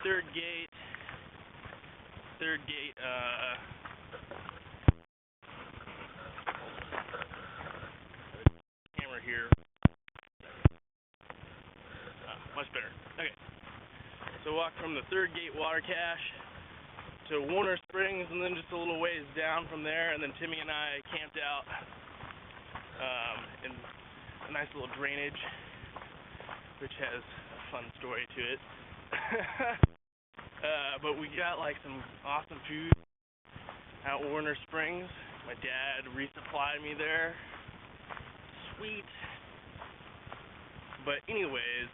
third gate, camera here, much better. Okay, so walk from the third gate water cache to Warner Springs, and then just a little ways down from there, and then Timmy and I camped out in a nice little drainage, which has a fun story to it. But we got like some awesome food at Warner Springs. My dad resupplied me there. Sweet. But anyways,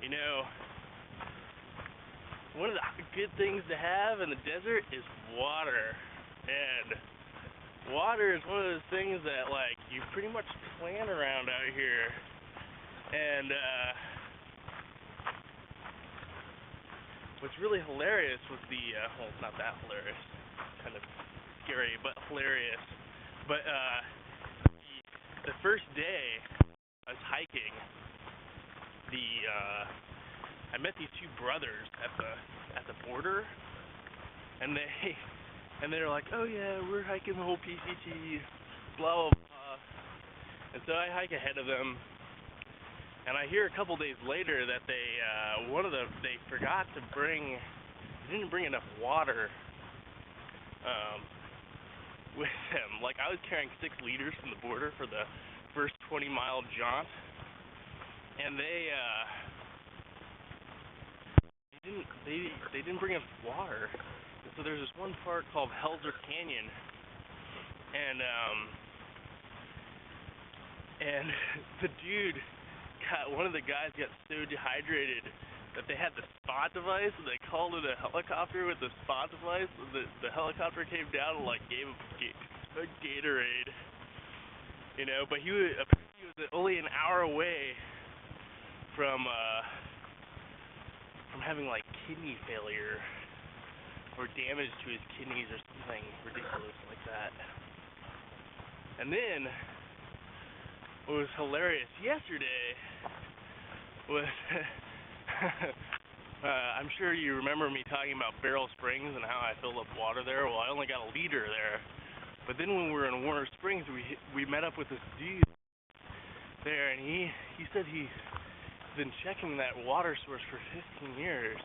you know, one of the good things to have in the desert is water. And water is one of those things that like you pretty much plan around out here. And what's really hilarious was well, it's not that hilarious, kind of scary, but hilarious. But the first day I was hiking, I met these two brothers at the border, and they're like, oh yeah, we're hiking the whole PCT, blah blah blah. And so I hike ahead of them. And I hear a couple days later that they forgot to didn't bring enough water with them. Like I was carrying 6 liters from the border for the first 20-mile jaunt, and they didn't bring enough water. And so there's this one part called Helzer Canyon, and the dude. One of the guys got so dehydrated that they had the spot device, and they called it a helicopter with the spot device. The helicopter came down and like gave him a Gatorade, you know. But he was only an hour away from having like kidney failure or damage to his kidneys or something ridiculous like that. And then what was hilarious yesterday was I'm sure you remember me talking about Barrel Springs and how I filled up water there. Well, I only got a liter there, but then when we were in Warner Springs, we met up with this dude there, and he said he's been checking that water source for 15 years,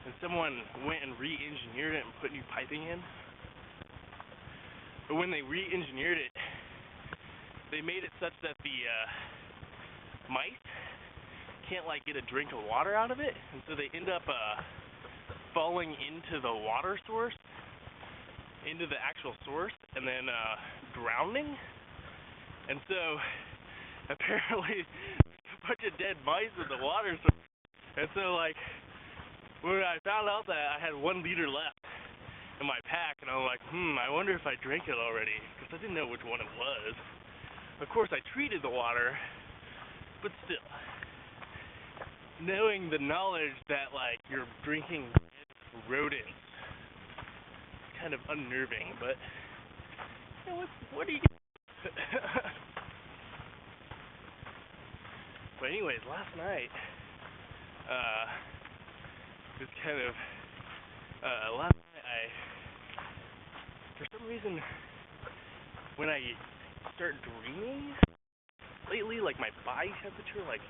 and someone went and re-engineered it and put new piping in. But when they re-engineered it, they made it such that the mice can't like get a drink of water out of it, and so they end up falling into the water source, into the actual source, and then drowning. And so apparently a bunch of dead mice in the water source. And so like when I found out that I had 1 liter left in my pack, and I'm like, I wonder if I drank it already, because I didn't know which one it was. Of course, I treated the water, but still, knowing the knowledge that like you're drinking rodents, it's kind of unnerving. But you know, what are you? But anyways, last night, just kind of last night for some reason, when I start dreaming lately, like my body temperature like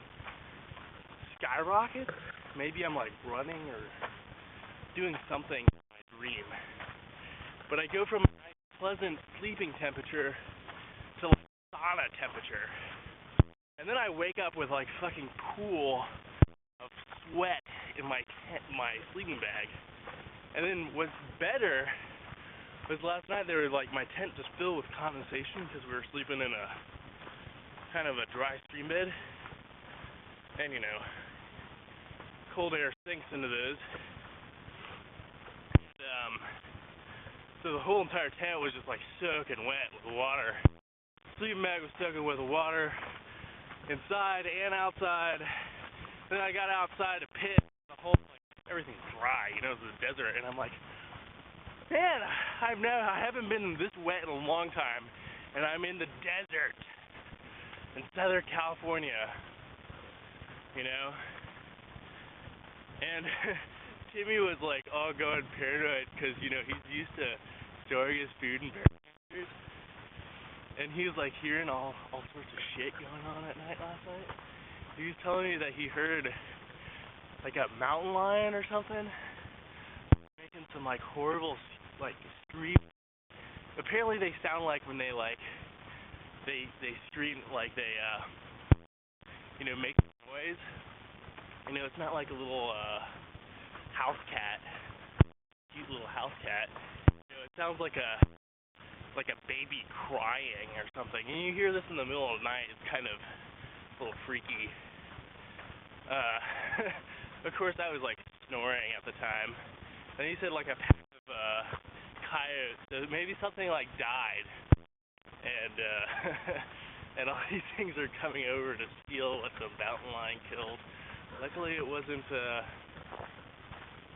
skyrockets. Maybe I'm like running or doing something in my dream, but I go from a nice pleasant sleeping temperature to like sauna temperature, and then I wake up with like fucking pool of sweat in my sleeping bag. And then what's better was last night there was like my tent just filled with condensation because we were sleeping in a kind of a dry stream bed, and you know, cold air sinks into those. And, so the whole entire tent was just like soaking wet with water. Sleeping bag was soaking with water inside and outside. Then I got outside to pit, the whole like everything's dry, you know, it's a desert, and I'm like, man, I haven't been this wet in a long time, and I'm in the desert in Southern California, you know, And Timmy was like all going paranoid because, you know, he's used to storing his food in bear cages. And he was like hearing all sorts of shit going on at night last night. He was telling me that he heard like a mountain lion or something making some like horrible like scream. Apparently they sound like when they like they scream, like they you know, make noise. You know, it's not like a little house cat, cute little house cat. You know, it sounds like a baby crying or something. And you hear this in the middle of the night, it's kind of a little freaky. Of course I was like snoring at the time. And he said like a pack of coyotes, so maybe something like died. And and all these things are coming over to steal what the mountain lion killed. Luckily it wasn't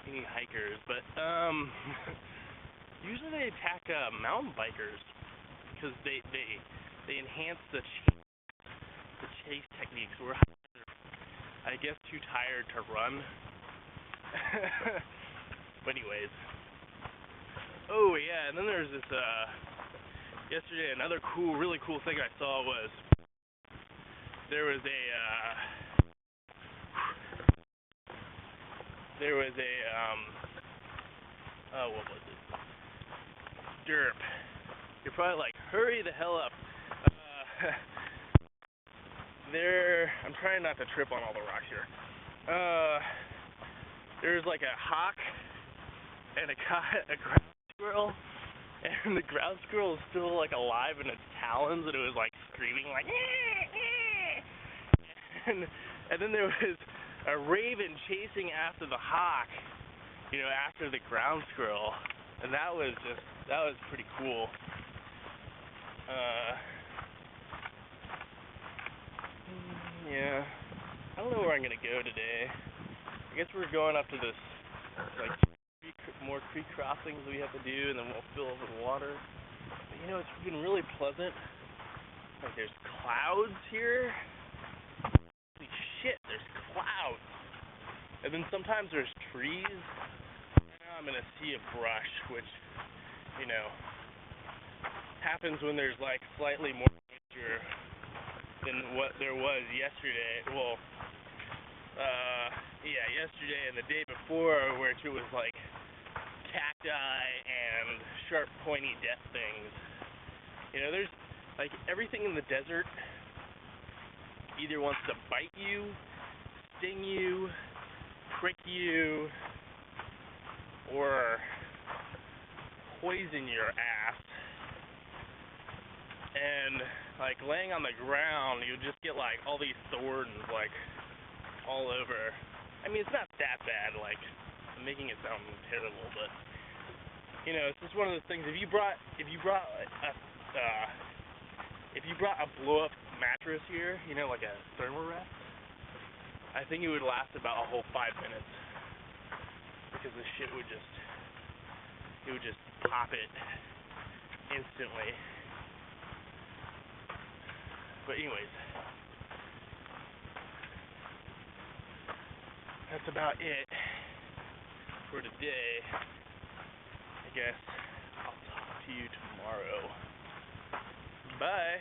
any hikers, but usually they attack mountain bikers because they enhance the chase techniques. Where I guess too tired to run. But anyways, oh yeah, and then there's this yesterday another really cool thing I saw was there was a what was it? Derp. You're probably like, hurry the hell up. I'm trying not to trip on all the rocks here. There's like a hawk and a ground squirrel, and the ground squirrel is still like alive in its talons, and it was like screaming like, and then there was a raven chasing after the hawk, you know, after the ground squirrel, and that was pretty cool. Yeah, I don't know where I'm gonna go today. I guess we're going up to this like more creek crossings we have to do, and then we'll fill over the water. But you know, it's been really pleasant. Like there's clouds here. Holy shit, there's clouds. And then sometimes there's trees. Now I'm gonna see a brush, which, you know, happens when there's like slightly more moisture than what there was yesterday. Well, yeah, yesterday and the day before, which it was like cacti and sharp, pointy death things. You know, there's like everything in the desert either wants to bite you, sting you, prick you, or poison your ass. And like laying on the ground, you just get like all these thorns like all over. I mean, it's not that bad. Like, I'm making it sound terrible, but you know, it's just one of those things. If you brought a blow up mattress here, you know, like a thermarest, I think it would last about a whole 5 minutes because the shit would just pop it instantly. But anyways, that's about it for today. I guess I'll talk to you tomorrow. Bye.